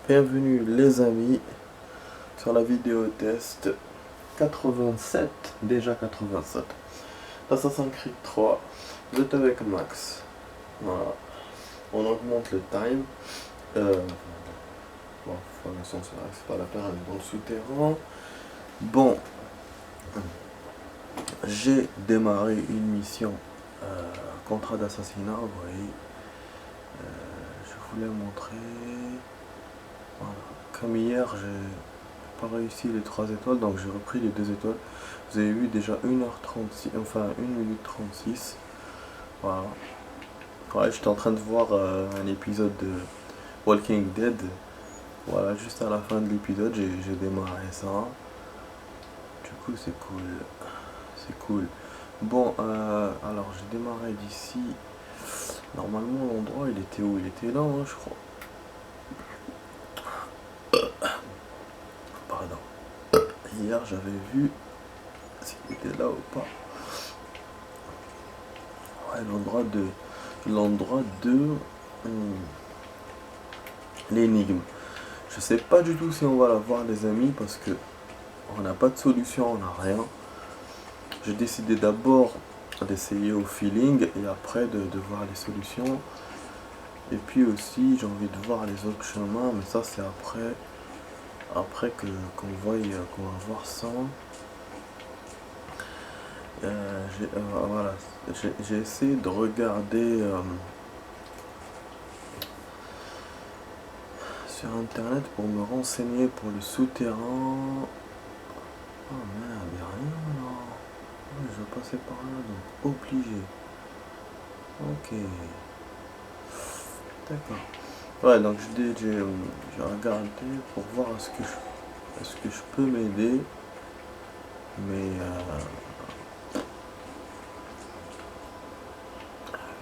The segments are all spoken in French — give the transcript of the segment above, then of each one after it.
Bienvenue les amis sur la vidéo test 87, déjà 87. Assassin's Creed 3, vous êtes avec Max. Voilà. On augmente le time. Bon, pour l'instant c'est pas la peine, on est dans le souterrain. Bon, j'ai démarré une mission contrat d'assassinat, vous voyez. Je voulais montrer. Voilà. Comme hier, j'ai pas réussi les 3 étoiles, donc j'ai repris les 2 étoiles. Vous avez vu déjà 1h36, enfin 1 minute 36. Voilà. Ouais, j'étais en train de voir un épisode de Walking Dead. Voilà, juste à la fin de l'épisode, j'ai démarré ça. Du coup, c'est cool. C'est cool. Bon, alors j'ai démarré d'ici. Normalement, l'endroit, il était où? Il était là, hein, je crois. Pardon. Hier, j'avais vu s'il était là ou pas. Ouais, l'endroit de l'énigme. Je sais pas du tout si on va la voir les amis parce que on n'a pas de solution, on n'a rien. J'ai décidé d'abord d'essayer au feeling et après de voir les solutions. Et puis aussi j'ai envie de voir les autres chemins, mais ça c'est après qu'on va voir ça. Voilà, j'ai essayé de regarder sur internet pour me renseigner pour le souterrain. Oh merde, y'a rien là. Ouais, je vais passer par là, donc obligé. Ok. D'accord. Ouais, donc j'ai regardé pour voir est-ce que je peux m'aider. Mais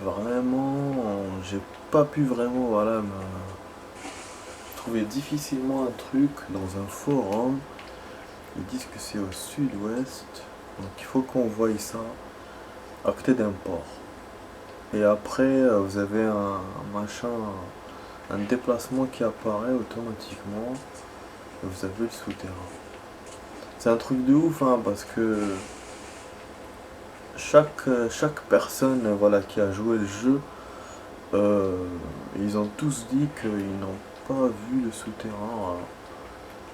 vraiment, j'ai pas pu vraiment, voilà, me trouver difficilement un truc dans un forum. Ils disent que c'est au sud-ouest. Donc il faut qu'on voie ça à côté d'un port. Et après, vous avez un machin, un déplacement qui apparaît automatiquement. Et vous avez le souterrain. C'est un truc de ouf, hein, parce que chaque personne voilà, qui a joué le jeu, ils ont tous dit qu'ils n'ont pas vu le souterrain,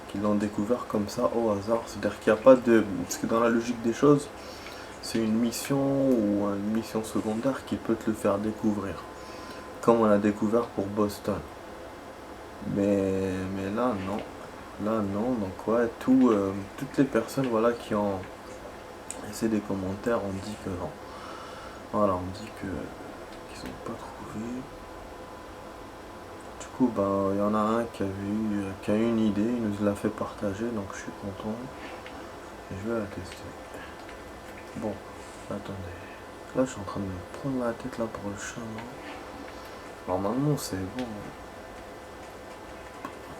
qu'ils l'ont découvert comme ça au hasard. C'est-à-dire qu'il n'y a pas de... Parce que dans la logique des choses, c'est une mission ou une mission secondaire qui peut te le faire découvrir. Comme on a découvert pour Boston. Mais là, non. Là, non. Donc, ouais, toutes les personnes voilà, qui ont laissé des commentaires ont dit que non. Voilà, on dit qu'ils n'ont pas trouvé. Du coup, ben, il y en a un qui a eu une idée, il nous l'a fait partager, donc je suis content. Et je vais la tester. Bon, attendez. Là, je suis en train de me prendre la tête là pour le chemin. Normalement, c'est bon.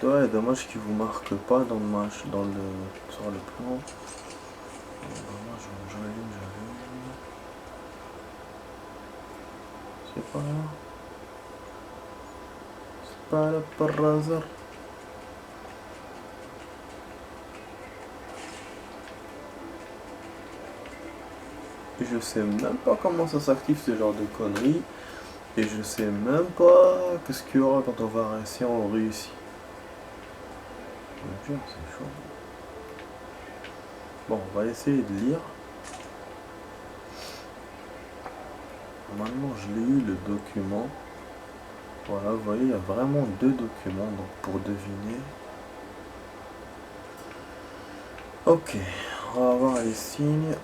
Ouais, dommage qu'il vous marque pas dans le match, sur le plan. Moi, j'allume. C'est pas là. C'est pas là par hasard. Et je sais même pas comment ça s'active ce genre de conneries. Et je sais même pas qu'est-ce qu'il y aura quand on va réussir en Russie. Mon Dieu, c'est chaud. Bon, on va essayer de lire. Normalement, je l'ai eu le document. Voilà, vous voyez, il y a vraiment 2 documents donc pour deviner. Ok, on va voir les signes.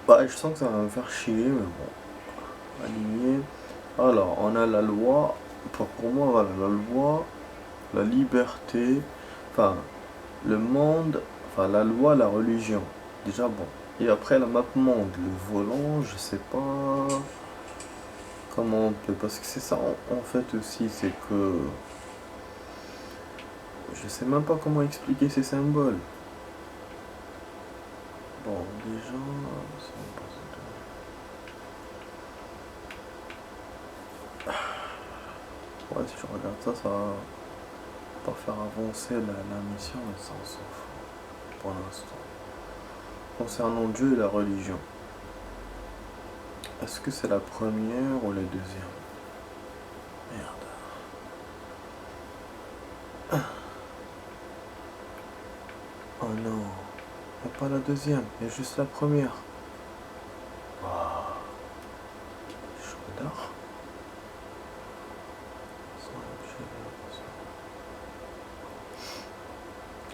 Bah, je sens que ça va me faire chier, mais bon. Aligné. Alors, on a la loi. Pour moi, voilà, la loi, la liberté, enfin, le monde, enfin, la loi, la religion. Déjà, bon. Et après, la map monde, le volant, je sais pas comment on peut. Parce que c'est ça, en fait, aussi, c'est que. Je sais même pas comment expliquer ces symboles. Bon, déjà, ouais, si je regarde ça, ça va pas faire avancer la mission, mais ça on s'en fout pour l'instant. Concernant Dieu et la religion, est-ce que c'est la première ou la deuxième? Merde. Oh non, il n'y a pas la deuxième, il y a juste la première. Waouh. Chaudard.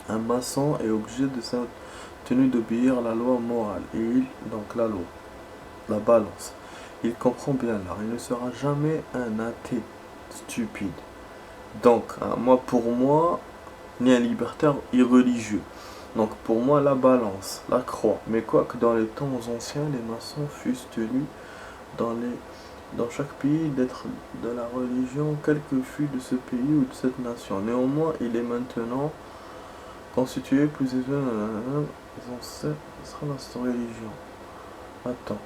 Un maçon est obligé de sa tenue d'obéir à la loi morale. Et il, donc la loi, la balance. Il comprend bien l'art. Il ne sera jamais un athée stupide. Donc, pour moi, ni un libertaire irreligieux. Donc pour moi, la balance, la croix. Mais quoique dans les temps anciens, les maçons fussent tenus dans chaque pays d'être de la religion, quel que fût de ce pays ou de cette nation. Néanmoins, il est maintenant constitué plus les ancêtres sera notre religion. Attends.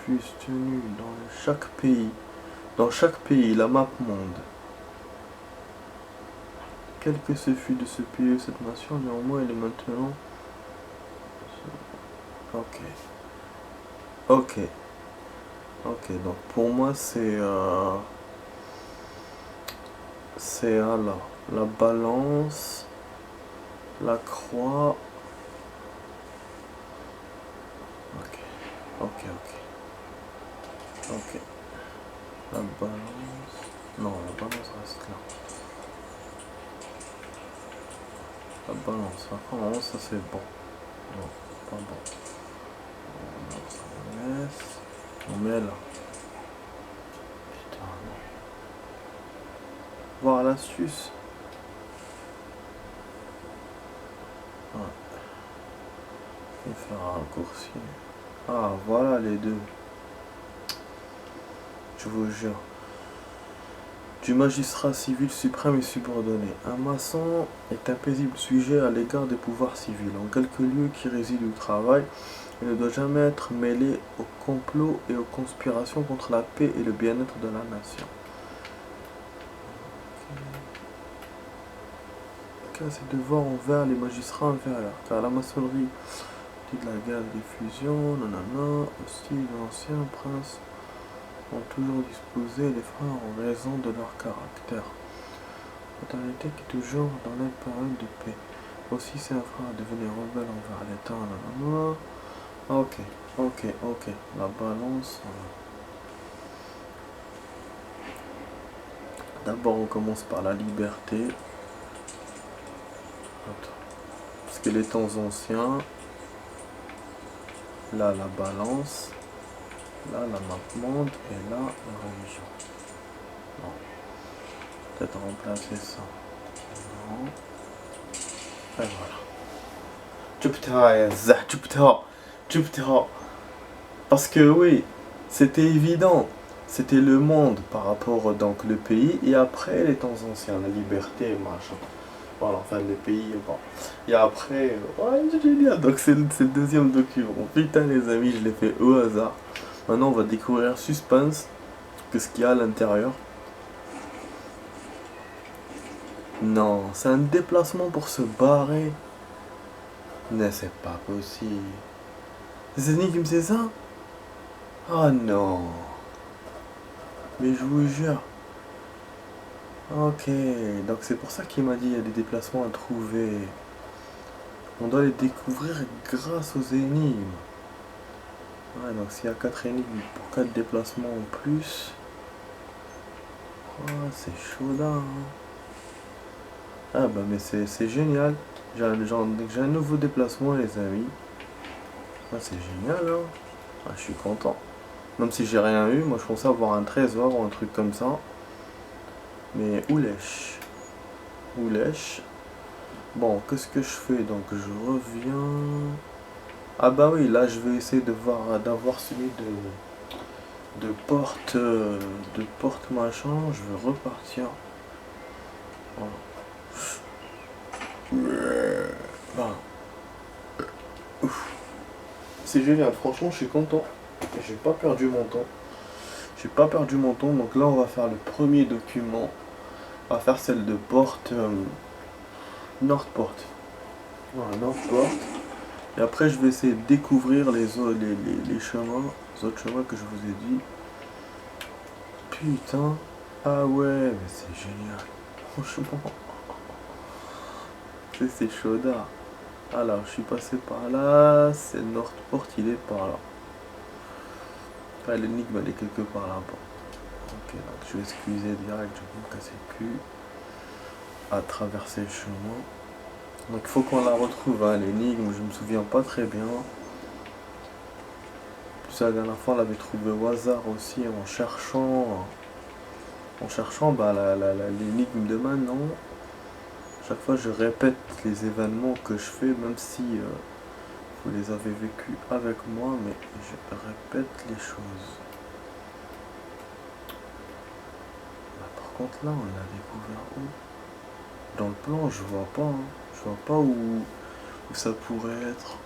Fussent tenus dans chaque pays, la map monde. Quel que ce fût de ce pays ou de cette nation, néanmoins, il est maintenant. Ok. Ok. Ok, donc pour moi, c'est alors la balance, la croix. Ok. Ok, ok. Ok. La balance. Non, la balance reste là. La balance, apparemment ça c'est bon. Non, pas bon. On met là. Putain, non. Voir l'astuce. Ouais. Je vais faire un raccourci. Ah, voilà les deux. Je vous jure. Du magistrat civil suprême et subordonné. Un maçon est un paisible sujet à l'égard des pouvoirs civils. En quelque lieu qui réside ou travaille, il ne doit jamais être mêlé au complot et aux conspirations contre la paix et le bien-être de la nation. Ses devoirs envers les magistrats inférieurs, car la maçonnerie dit de la guerre de diffusion, nanana, aussi les anciens princes ont toujours disposé les frères en raison de leur caractère. Autorité qui est toujours dans les périodes de paix. Aussi c'est un frère devenir rebelle envers l'État, nanana. Ok, la balance. D'abord on commence par la liberté. Parce que les temps anciens, là la balance, là la map monde et là la religion. Non. Peut-être remplacer ça. Non. Et voilà. Jupiter. Parce que oui, c'était évident. C'était le monde par rapport donc le pays et après les temps anciens, la liberté, machin. Voilà, enfin les pays, bon. Et après, ouais, c'est génial. Donc c'est le deuxième document. Putain les amis, je l'ai fait au hasard. Maintenant on va découvrir suspense, qu'est-ce qu'il y a à l'intérieur. Non, c'est un déplacement pour se barrer. Non, c'est pas possible. C'est Zeni qui me fait ça? Oh non. Mais je vous jure. Ok, donc c'est pour ça qu'il m'a dit il y a des déplacements à trouver. On doit les découvrir grâce aux énigmes. Ouais, donc s'il y a 4 énigmes pour 4 déplacements en plus. Oh, c'est chaud là. Hein. Ah bah mais c'est génial. J'ai un nouveau déplacement les amis. Ah, c'est génial hein. Ah, je suis content. Même si j'ai rien eu, moi je pensais avoir un trésor ou un truc comme ça. Mais oulèche. Bon, qu'est-ce que je fais? Donc je reviens. Ah bah oui, là je vais essayer d'avoir celui de porte machin. Je vais repartir. Voilà. C'est génial, franchement je suis content. J'ai pas perdu mon temps. Donc là on va faire le premier document. On va faire celle de porte Northport. Voilà, Northport. Et après, je vais essayer de découvrir les chemins, les autres chemins que je vous ai dit. Putain. Ah ouais, mais c'est génial. Franchement. C'est chaudard. Alors, je suis passé par là. C'est Northport, il est par là. Enfin, l'énigme, elle est quelque part là-bas. Ok, donc je vais squeezer direct, je vais me casser le cul. À traverser le chemin. Donc il faut qu'on la retrouve, hein, l'énigme, je me souviens pas très bien. Puis la dernière fois on l'avait trouvé au hasard aussi en cherchant bah, l'énigme de maintenant. Chaque fois je répète les événements que je fais, même si vous les avez vécus avec moi, mais je répète les choses. Bah, par contre là on l'a découvert où? Dans le plan je vois pas, hein. Je vois pas où ça pourrait être.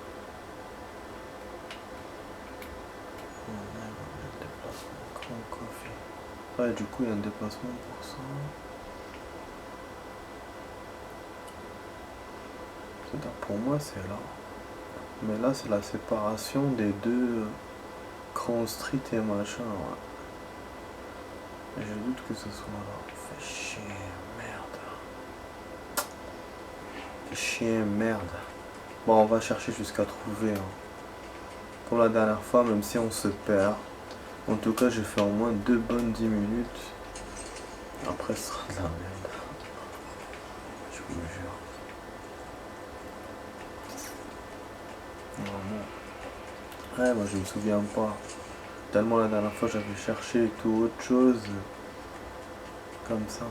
Ouais, du coup, il y a un déplacement pour ça. Pour moi, c'est là. Mais là, c'est la séparation des deux Crown Street et machin. Ouais. Et je doute que ce soit là. Fait chier, merde. Fait chier, merde. Bon, on va chercher jusqu'à trouver. Hein. Comme la dernière fois, même si on se perd. En tout cas, j'ai fait au moins 2 bonnes 10 minutes. Après, ce sera de la merde. Je vous jure. Ouais, moi je me souviens pas. Tellement la dernière fois j'avais cherché et tout autre chose. Comme ça.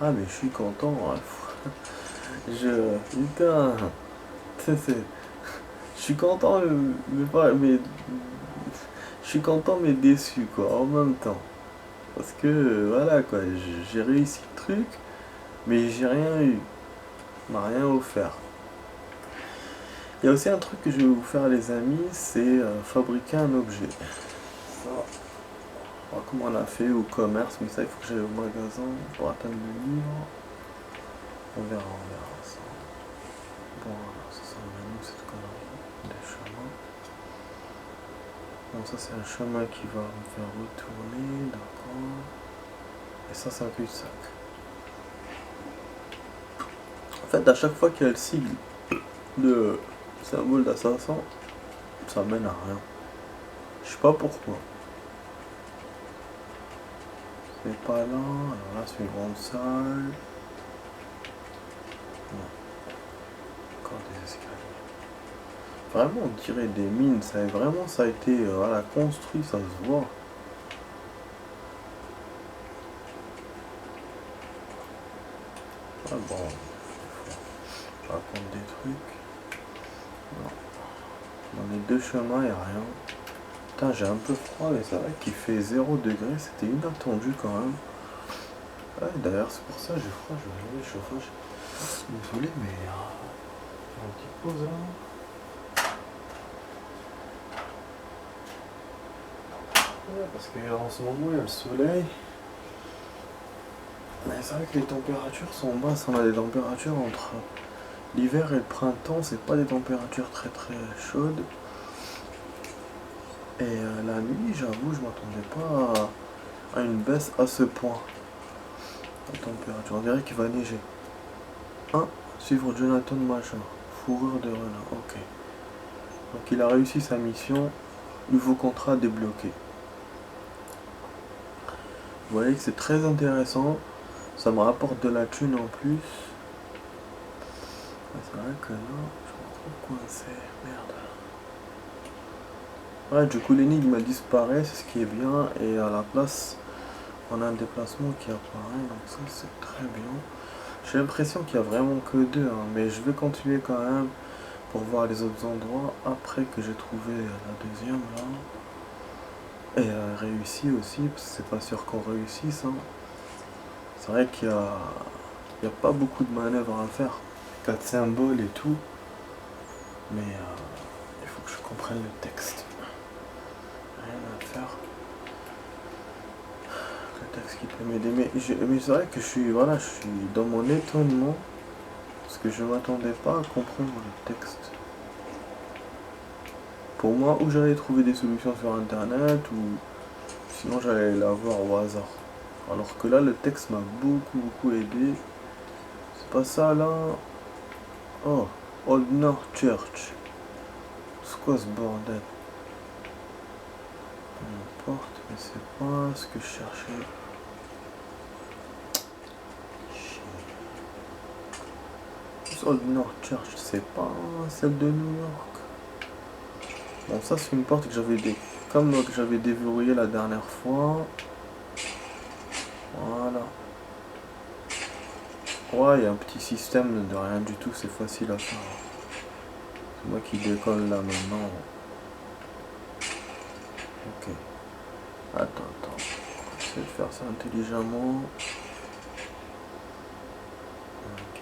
Ah mais je suis content. Putain. Je suis content mais pas. Mais. Je suis content mais déçu quoi en même temps. Parce que voilà quoi, j'ai réussi le truc, mais j'ai rien eu. On m'a rien offert. Il y a aussi un truc que je vais vous faire les amis, c'est fabriquer un objet. Ça, comme on a fait au commerce, mais ça il faut que j'aille au magasin pour atteindre le livre. On verra ça. Bon, ça sert à nous cette connerie des chemins. Bon, ça c'est un chemin qui va me faire retourner, d'accord. Et ça c'est un cul-de-sac. En fait, à chaque fois qu'il y a le sigle de symbole d'assassin, ça mène à rien. Je sais pas pourquoi. C'est pas là, alors là c'est une grande salle. Non. Encore des escaliers. Vraiment on dirait des mines, ça a été voilà, construit, ça se voit. Ah bon, je raconte des trucs. Non. Dans les deux chemins, il n'y a rien. Putain, j'ai un peu froid, mais c'est vrai qu'il fait 0 degré, c'était inattendu quand même. Ouais, d'ailleurs, c'est pour ça que j'ai froid, je vais allumer le chauffage. Désolé, mais une petite pause là. Ouais, parce qu'en ce moment, il y a le soleil. Mais c'est vrai que les températures sont basses, on a des températures entre l'hiver et le printemps, c'est pas des températures très très chaudes. Et la nuit, j'avoue, je m'attendais pas à une baisse à ce point. La température, on dirait qu'il va neiger. Suivre Jonathan machin, fourrure de renard, ok. Donc il a réussi sa mission, nouveau contrat débloqué. Vous voyez que c'est très intéressant, ça me rapporte de la thune en plus. C'est vrai que là, je me retrouve coincé, merde. Ouais, du coup l'énigme disparaît, c'est ce qui est bien, et à la place, on a un déplacement qui apparaît, donc ça c'est très bien. J'ai l'impression qu'il y a vraiment que deux, hein, mais je vais continuer quand même pour voir les autres endroits après que j'ai trouvé la deuxième là. Et réussi aussi, parce que c'est pas sûr qu'on réussisse. Hein. C'est vrai qu'il y a pas beaucoup de manœuvres à faire. 4 symboles et tout. Mais il faut que je comprenne le texte. Rien à faire. texte qui peut m'aider. Mais c'est vrai que voilà, je suis dans mon étonnement. Parce que je m'attendais pas à comprendre le texte. Pour moi, ou j'allais trouver des solutions sur internet, ou sinon j'allais l'avoir au hasard. Alors que là, le texte m'a beaucoup aidé. C'est pas ça là. Oh, Old North Church. C'est quoi ce bordel? Peu importe, mais c'est pas ce que je cherchais. Old North Church, c'est pas celle de New York. Bon, ça c'est une porte que comme que j'avais déverrouillé la dernière fois. Voilà. Ouais, il y a un petit système de rien du tout, c'est facile à faire. C'est moi qui décolle là maintenant. Ok. Attends. On va essayer de faire ça intelligemment. Ok.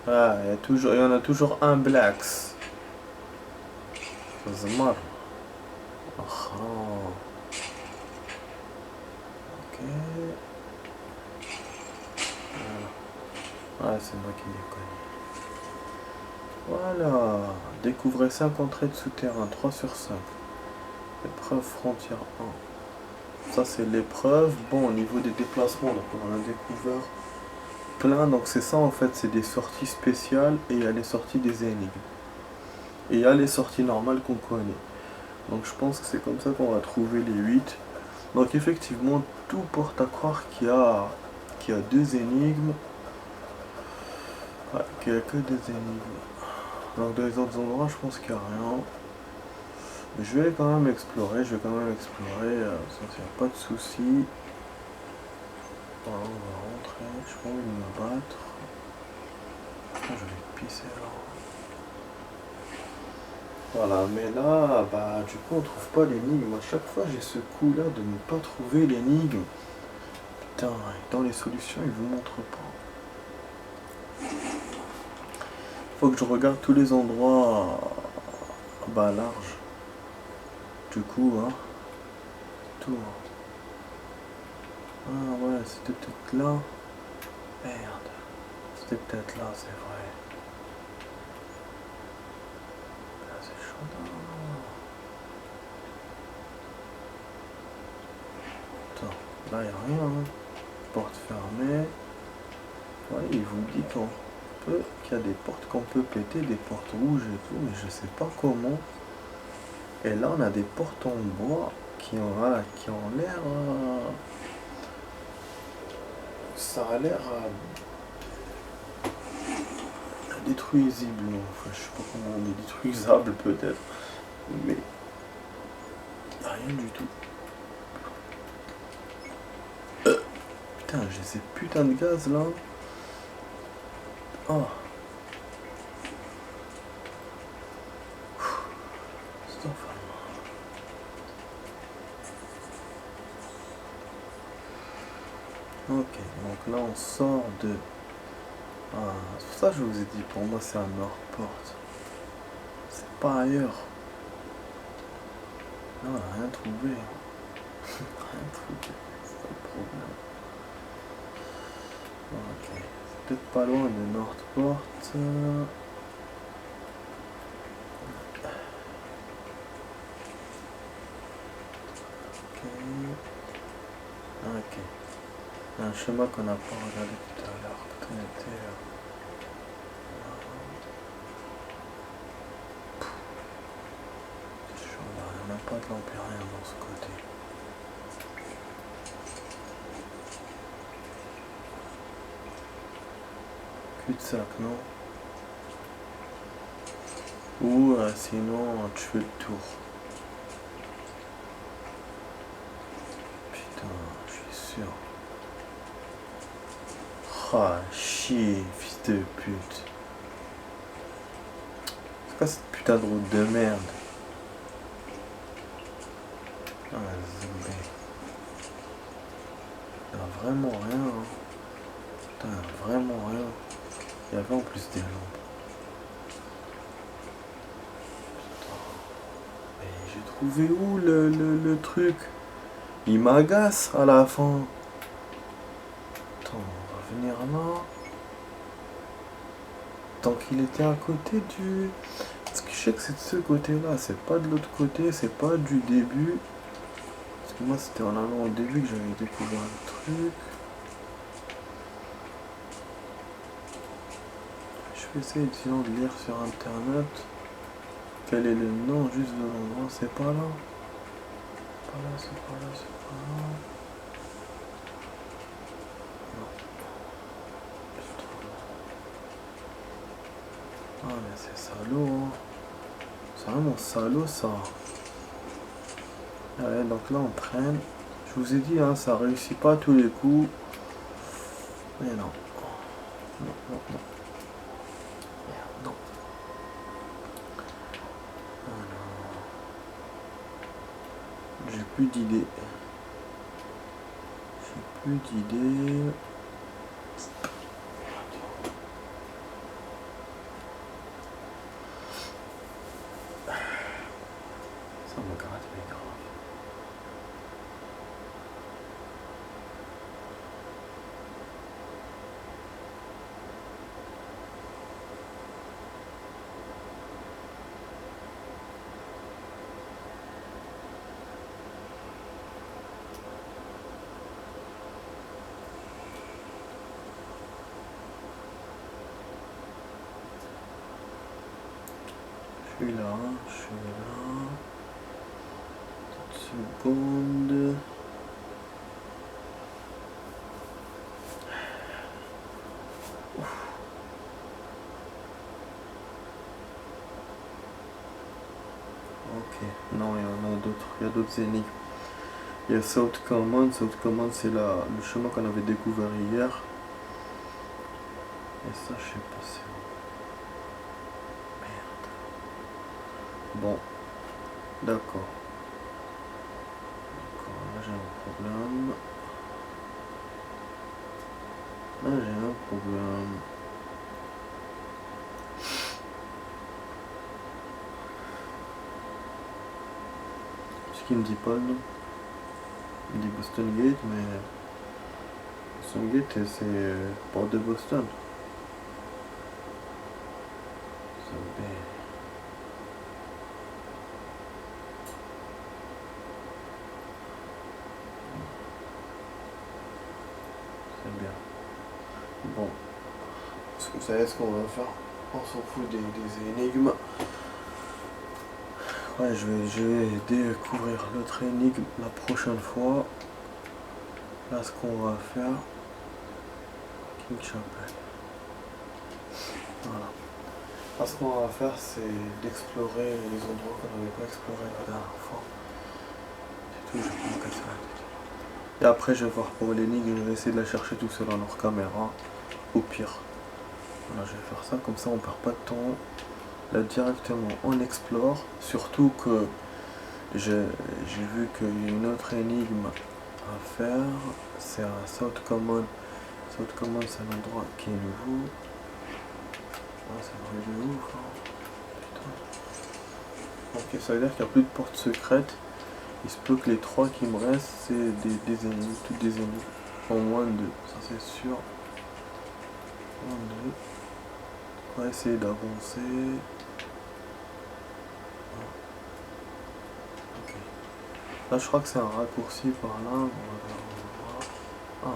Ah, il y en a toujours un Blacks. Zmar. Ah. Ok. Ah, c'est moi qui déconne. Voilà. Découvrez 5 entrées de souterrain. 3 sur 5. Épreuve frontière 1. Ça, c'est l'épreuve. Bon, au niveau des déplacements, donc on en a découvert plein. Donc, c'est ça en fait. C'est des sorties spéciales et il y a les sorties des énigmes. Et il y a les sorties normales qu'on connaît. Donc, je pense que c'est comme ça qu'on va trouver les 8. Donc, effectivement, tout porte à croire qu'il y a 2 énigmes. Ouais, qu'il n'y a que 2 énigmes. Donc dans les autres endroits, je pense qu'il n'y a rien. Mais je vais quand même explorer, sans qu'il n'y a pas de soucis. Voilà, on va rentrer, je n'ai pas envie de me battre. Ah, je vais pisser là. Voilà, mais là, bah du coup on trouve pas l'énigme. À chaque fois j'ai ce coup là de ne pas trouver l'énigme. Putain, dans les solutions ils vous montrent pas. Faut que je regarde tous les endroits bah large. Du coup, hein. Tout. Ah ouais, c'était peut-être là. Merde. C'était peut-être là, c'est vrai. Là, c'est chaud. Attends, là, il n'y a rien. Hein. Porte fermée. Ouais, il vous dit qu'il y a des portes qu'on peut péter, des portes rouges et tout, mais je sais pas comment. Et là, on a des portes en bois qui ont l'air... ça a l'air... détruisible, enfin je sais pas comment on dit, détruisable peut-être, mais rien du tout. Putain, j'ai ces putains de gaz là. Oh. C'est enfin. Ok, donc là on sort de... Ah, c'est pour ça que je vous ai dit, pour moi c'est un Northport. C'est pas ailleurs. Non, on a rien trouvé. Rien trouvé, c'est pas le problème. Ok, c'est peut-être pas loin de Northport. Ok. Un chemin qu'on n'a pas regardé tout à l'heure. Quand on était... c'est chaud là, il n'y a même pas de lampe et rien dans ce côté. Cul-de-sac, non? Ou sinon tu fais le tour. Putain, je suis sûr. Ah, chier, fils de pute. C'est quoi cette putain de route de merde? Ah, zombie. Il y a vraiment rien. Hein. Putain, il y a vraiment rien. Il y avait en plus des lampes. Putain. Mais j'ai trouvé où le truc? Il m'agace à la fin. Attends, on va venir là. Tant qu'il était à côté du... Parce que je sais que c'est de ce côté-là, c'est pas de l'autre côté, c'est pas du début. Parce que moi c'était en allant au début que j'avais découvert le truc. Je vais essayer sinon de lire sur internet. Quel est le nom juste de l'endroit? C'est pas là. Pas là, c'est pas là, c'est pas là. Non. Ah mais c'est salaud, hein. C'est vraiment salaud ça. Ouais, donc là on traîne. Je vous ai dit, hein, ça réussit pas à tous les coups. Mais non. Non, non, non. Merde, non. Alors. J'ai plus d'idées. J'ai plus d'idées. Ça me gratte, mais grave. Je suis là, je suis là. Une seconde. Ok, non, il y en a d'autres. Il y a d'autres énigmes. Il y a South Command. South Command, c'est le chemin qu'on avait découvert hier. Et ça, je sais pas si... Merde. Bon. D'accord. D'accord, là j'ai un problème. Là j'ai un problème. Ce qu'il me dit pas le nom. Il dit Boston Gate, mais... Boston Gate, c'est porte de Boston. C'est bien. Bon. Vous savez ce qu'on va faire? On s'en fout des énigmes. Ouais, je vais découvrir l'autre énigme la prochaine fois. Là, ce qu'on va faire... King Chapel. Voilà. Là, ce qu'on va faire, c'est d'explorer les endroits qu'on n'avait pas explorés la dernière fois. C'est tout, je vais me casser la tête. Et après, je vais voir pour l'énigme, je vais essayer de la chercher tout seul dans leur caméra. Au pire. Voilà, je vais faire ça, comme ça on perd pas de temps. Là, directement, on explore. Surtout que j'ai vu qu'il y a une autre énigme à faire. C'est à South Common. South Common, c'est un endroit qui est nouveau. Ouais, c'est un truc de ouf, hein. Putain. Ok, ça veut dire qu'il n'y a plus de porte secrète. Il se peut que les 3 qui me restent, c'est des ennemis, toutes des ennemis. En moins de 2, ça c'est sûr. Moins de 2. On va essayer d'avancer. Ok. Là, je crois que c'est un raccourci par là. On va voir. Ah.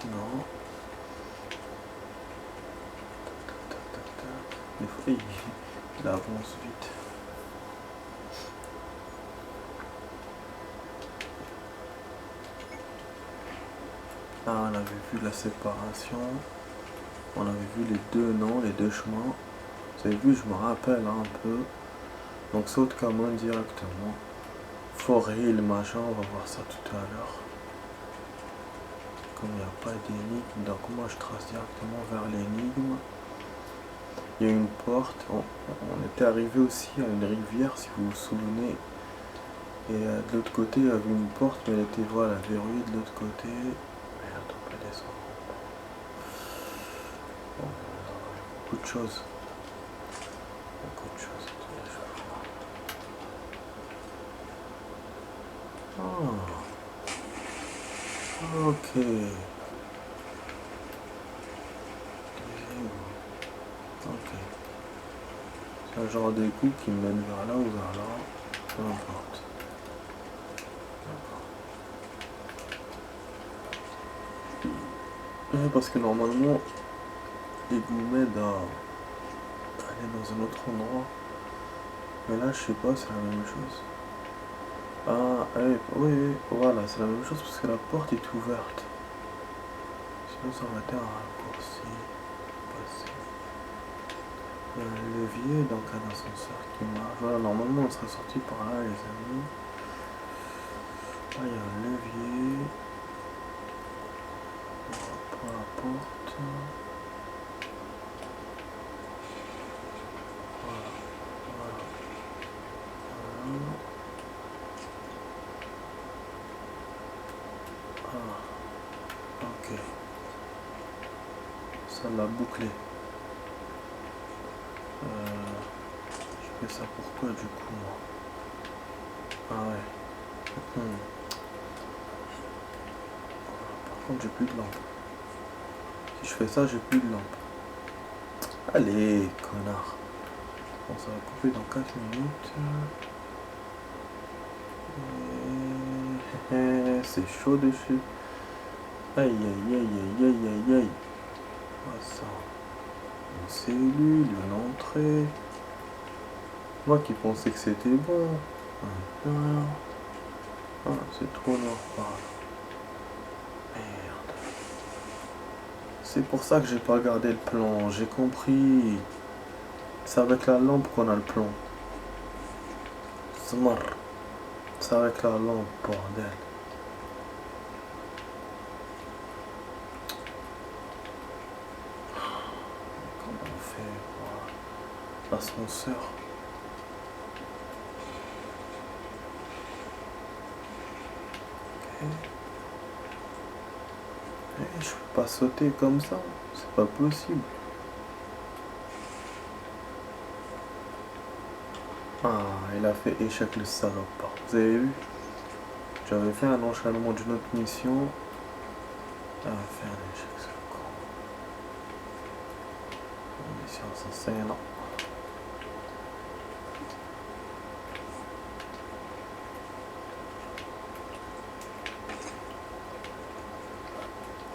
Non. Des fois, il avance vite. Là, on avait vu la séparation. On avait vu les deux noms, les deux chemins. Vous avez vu, je me rappelle un peu. Donc, South Common directement. Forêt, le machin, on va voir ça tout à l'heure. Comme il n'y a pas d'énigme, donc moi je trace directement vers l'énigme. Il y a une porte, on était arrivé aussi à une rivière si vous vous souvenez. Et de l'autre côté il y avait une porte, mais elle était voilà, verrouillée de l'autre côté. Merde, on peut descendre. Bon, beaucoup de de choses. Beaucoup de choses. Attendez, je vais voir. Ah. Ok. Ok. C'est un genre d'égout qui me mène vers là ou vers là. Peu importe. Parce que normalement, l'égout m'aide à aller dans un autre endroit. Mais là, je sais pas, c'est la même chose. Ah, oui, oui, voilà, c'est la même chose parce que la porte est ouverte. Sinon, ça aurait été un raccourci. Passer. Il y a un levier, donc un ascenseur qui marche. Voilà, normalement, on serait sorti par là, les amis. Là, il y a un levier. Pour la porte. Voilà, voilà, voilà. Ah, ok. Ça l'a bouclé. Je fais ça pourquoi du coup, moi? Ah ouais. Par contre, j'ai plus de lampe. Si je fais ça, j'ai plus de lampe. Allez, connard. Bon, ça va couper dans 4 minutes. C'est chaud dessus. Aïe, aïe, aïe, aïe, aïe, aïe, aïe. Ah, ça. Une cellule, une entrée. Moi qui pensais que c'était bon. Ah, c'est trop noir par là. Merde. C'est pour ça que j'ai pas gardé le plan. J'ai compris. C'est avec la lampe qu'on a le plan. Smart. C'est avec la lampe, bordel. Comment on fait pour l'ascenseur? Ok. Je peux pas sauter comme ça. C'est pas possible. Ah, il a fait échec le salopard. Vous avez vu? J'avais fait un enchaînement d'une autre mission. Il a fait un échec, c'est le con. Mission censée, non.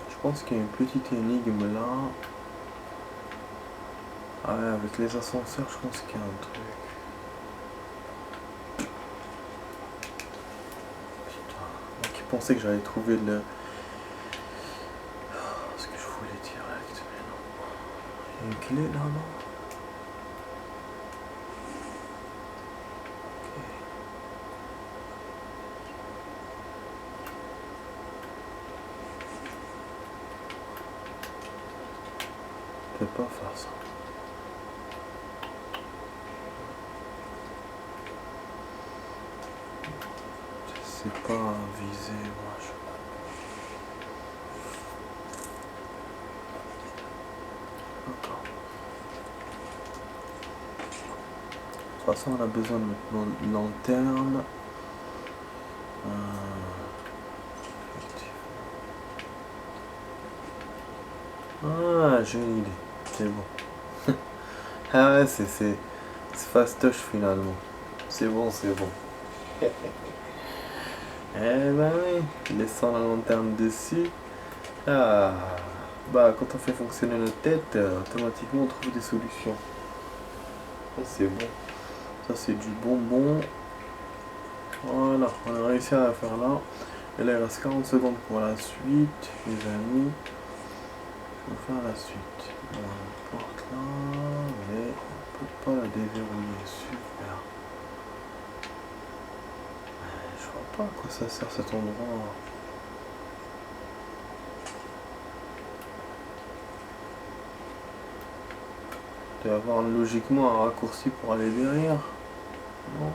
Je pense qu'il y a une petite énigme là. Ah ouais, avec les ascenseurs, je pense qu'il y a un truc. Putain, moi qui pensais que j'allais trouver le... ce que je voulais direct, mais non. Il y a une clé là, non? Ok. Je peux pas faire ça. C'est pas visé, moi je... D'accord. De toute façon, on a besoin de mettre une lanterne. Ah, j'ai une idée. C'est bon. Ah ouais, c'est fastoche finalement. C'est bon, c'est bon. Eh ben oui, laissant la lanterne dessus. Ah, bah quand on fait fonctionner notre tête, automatiquement on trouve des solutions. Ça c'est bon. Ça c'est du bonbon. Voilà, on a réussi à la faire là. Et là il reste 40 secondes pour la suite, les amis. On va faire la suite. On a une porte là, mais on peut pas la déverrouiller. Super. Je vois pas à quoi ça sert cet endroit. Il doit y avoir logiquement un raccourci pour aller derrière. Non.